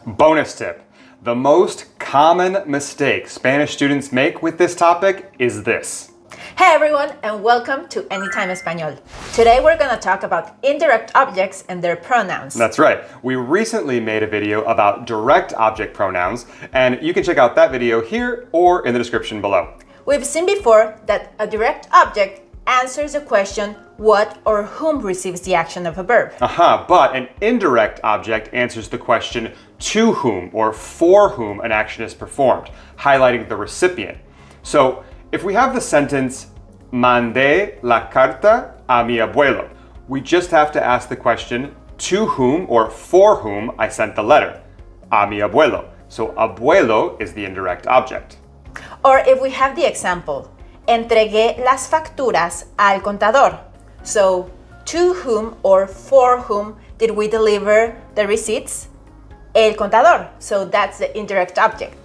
Bonus tip. The most common mistake Spanish students make with this topic is this. Hey everyone, and welcome to Anytime Español. Today we're going to talk about indirect objects and their pronouns. That's right. We recently made a video about direct object pronouns, and you can check out that video here or in the description below. We've seen before that a direct object answers the question what or whom receives the action of a verb. But an indirect object answers the question to whom or for whom an action is performed, highlighting the recipient. So if we have the sentence, mandé la carta a mi abuelo, we just have to ask the question to whom or for whom I sent the letter, a mi abuelo. So abuelo is the indirect object. Or if we have the example, entregué las facturas al contador. So to whom or for whom did we deliver the receipts? El contador. So that's the indirect object.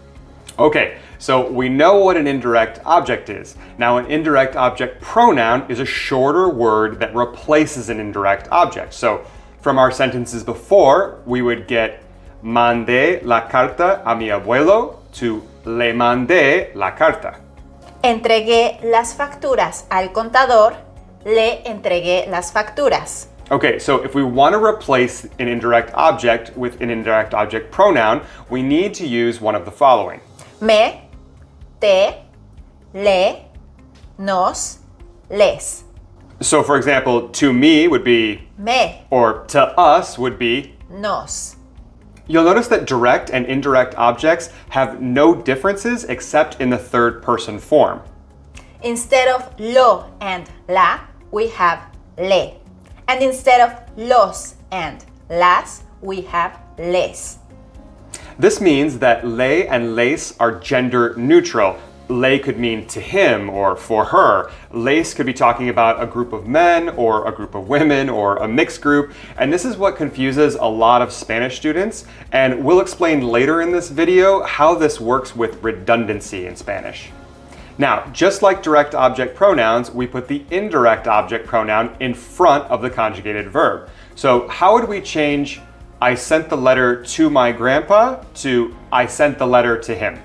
Okay, so we know what an indirect object is. Now, an indirect object pronoun is a shorter word that replaces an indirect object. So from our sentences before, we would get mandé la carta a mi abuelo to le mandé la carta. Entregué las facturas al contador, le entregué las facturas. Okay, so if we want to replace an indirect object with an indirect object pronoun, we need to use one of the following. Me, te, le, nos, les. So for example, to me would be Me, or to us would be nos. You'll notice that direct and indirect objects have no differences except in the third person form. Instead of lo and la, we have le. And instead of los and las, we have les. This means that le and les are gender neutral. Le could mean to him or for her. Les could be talking about a group of men or a group of women or a mixed group. And this is what confuses a lot of Spanish students. And we'll explain later in this video how this works with redundancy in Spanish. Now, just like direct object pronouns, we put the indirect object pronoun in front of the conjugated verb. So how would we change I sent the letter to my grandpa to I sent the letter to him?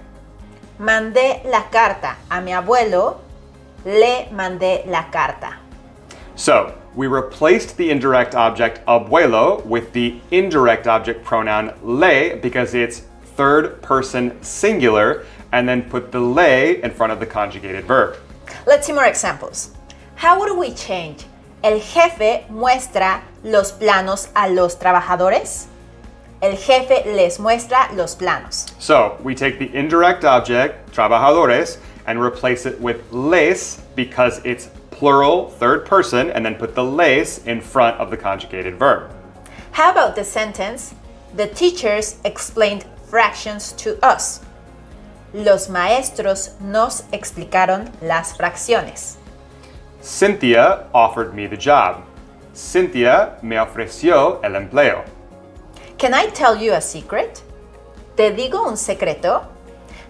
Mandé la carta a mi abuelo, le mandé la carta. So we replaced the indirect object abuelo with the indirect object pronoun le because it's third person singular, and then put the le in front of the conjugated verb. Let's see more examples. How would we change el jefe muestra los planos a los trabajadores? El jefe les muestra los planos. So we take the indirect object, trabajadores, and replace it with les because it's plural, third person, and then put the les in front of the conjugated verb. How about the sentence, the teachers explained fractions to us? Los maestros nos explicaron las fracciones. Cynthia offered me the job. Cynthia me ofreció el empleo. Can I tell you a secret? ¿Te digo un secreto?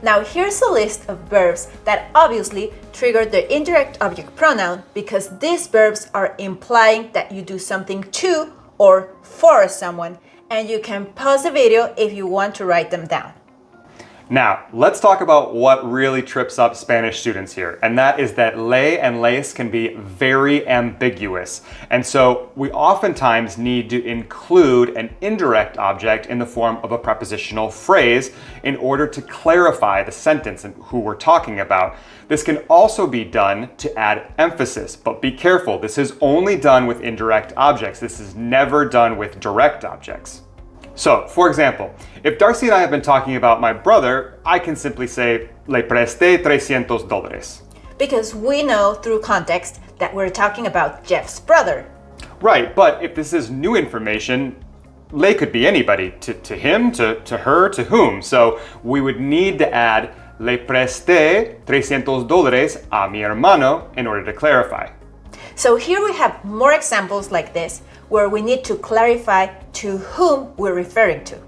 Now here's a list of verbs that obviously trigger the indirect object pronoun because these verbs are implying that you do something to or for someone, and you can pause the video if you want to write them down. Now, let's talk about what really trips up Spanish students here, and that is that le and les can be very ambiguous. And so we oftentimes need to include an indirect object in the form of a prepositional phrase in order to clarify the sentence and who we're talking about. This can also be done to add emphasis, but be careful, this is only done with indirect objects. This is never done with direct objects. So, for example, if Darcy and I have been talking about my brother, I can simply say, le presté $300. Because we know through context that we're talking about Jeff's brother. Right, but if this is new information, le could be anybody, to him, to her, to whom. So we would need to add, le presté $300 a mi hermano in order to clarify. So here we have more examples like this where we need to clarify to whom we're referring to.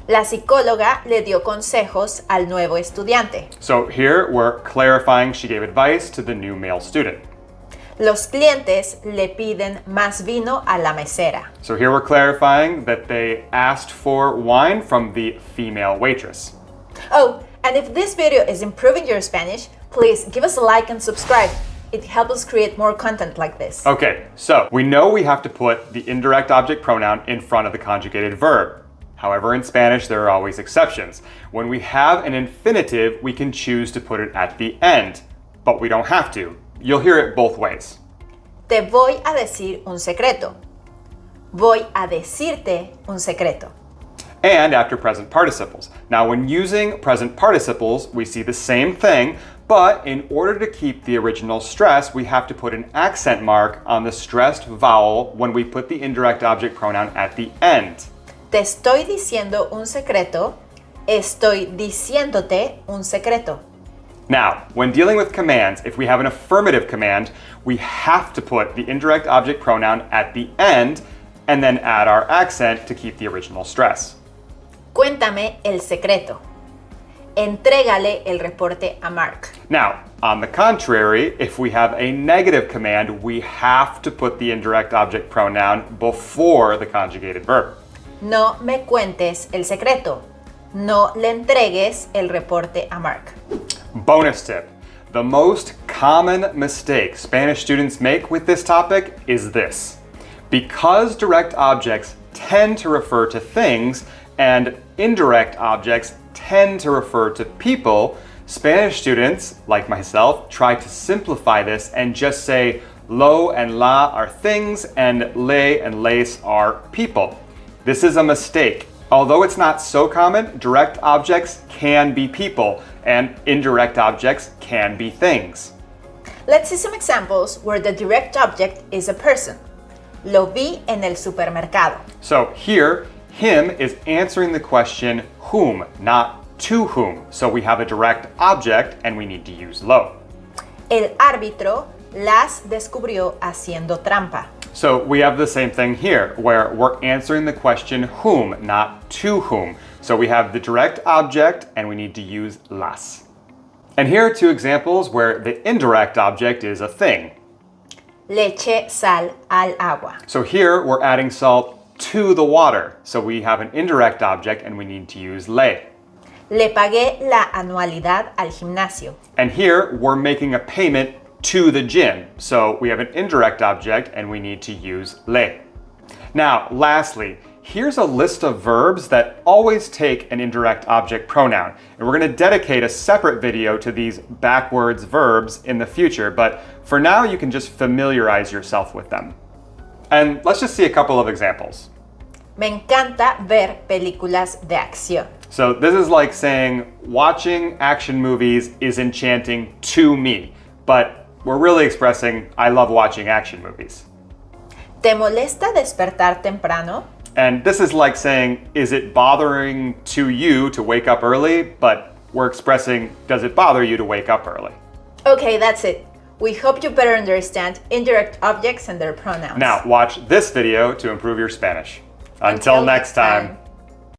La psicóloga le dio consejos al nuevo estudiante. So here we're clarifying she gave advice to the new male student. Los clientes le piden más vino a la mesera. So here we're clarifying that they asked for wine from the female waitress. Oh, and if this video is improving your Spanish, please give us a like and subscribe. It helps us create more content like this. Okay, so we know we have to put the indirect object pronoun in front of the conjugated verb. However, in Spanish, there are always exceptions. When we have an infinitive, we can choose to put it at the end, but we don't have to. You'll hear it both ways. Te voy a decir un secreto. Voy a decirte un secreto. And after present participles. Now, when using present participles, we see the same thing, but in order to keep the original stress, we have to put an accent mark on the stressed vowel when we put the indirect object pronoun at the end. Te estoy diciendo un secreto. Estoy diciéndote un secreto. Now, when dealing with commands, if we have an affirmative command, we have to put the indirect object pronoun at the end and then add our accent to keep the original stress. Cuéntame el secreto. Entrégale el reporte a Mark. Now, on the contrary, if we have a negative command, we have to put the indirect object pronoun before the conjugated verb. No me cuentes el secreto. No le entregues el reporte a Mark. Bonus tip. The most common mistake Spanish students make with this topic is this. Because direct objects tend to refer to things and indirect objects tend to refer to people, Spanish students, like myself, try to simplify this and just say lo and la are things and le and les are people. This is a mistake. Although it's not so common, direct objects can be people and indirect objects can be things. Let's see some examples where the direct object is a person. Lo vi en el supermercado. So here, him is answering the question whom, not to whom. So we have a direct object and we need to use lo. El árbitro las descubrió haciendo trampa. So we have the same thing here, where we're answering the question whom, not to whom. So we have the direct object and we need to use las. And here are two examples where the indirect object is a thing. Le eché sal al agua. So here we're adding salt to the water. So we have an indirect object and we need to use le. Le pagué la anualidad al gimnasio. And here we're making a payment to the gym. So we have an indirect object and we need to use le. Now, lastly, here's a list of verbs that always take an indirect object pronoun. And we're going to dedicate a separate video to these backwards verbs in the future, but for now you can just familiarize yourself with them. And let's just see a couple of examples. Me encanta ver películas de acción. So this is like saying watching action movies is enchanting to me, but we're really expressing I love watching action movies. ¿Te molesta despertar temprano? And this is like saying, is it bothering to you to wake up early? But we're expressing, does it bother you to wake up early? Okay, that's it. We hope you better understand indirect objects and their pronouns. Now watch this video to improve your Spanish. Until next time.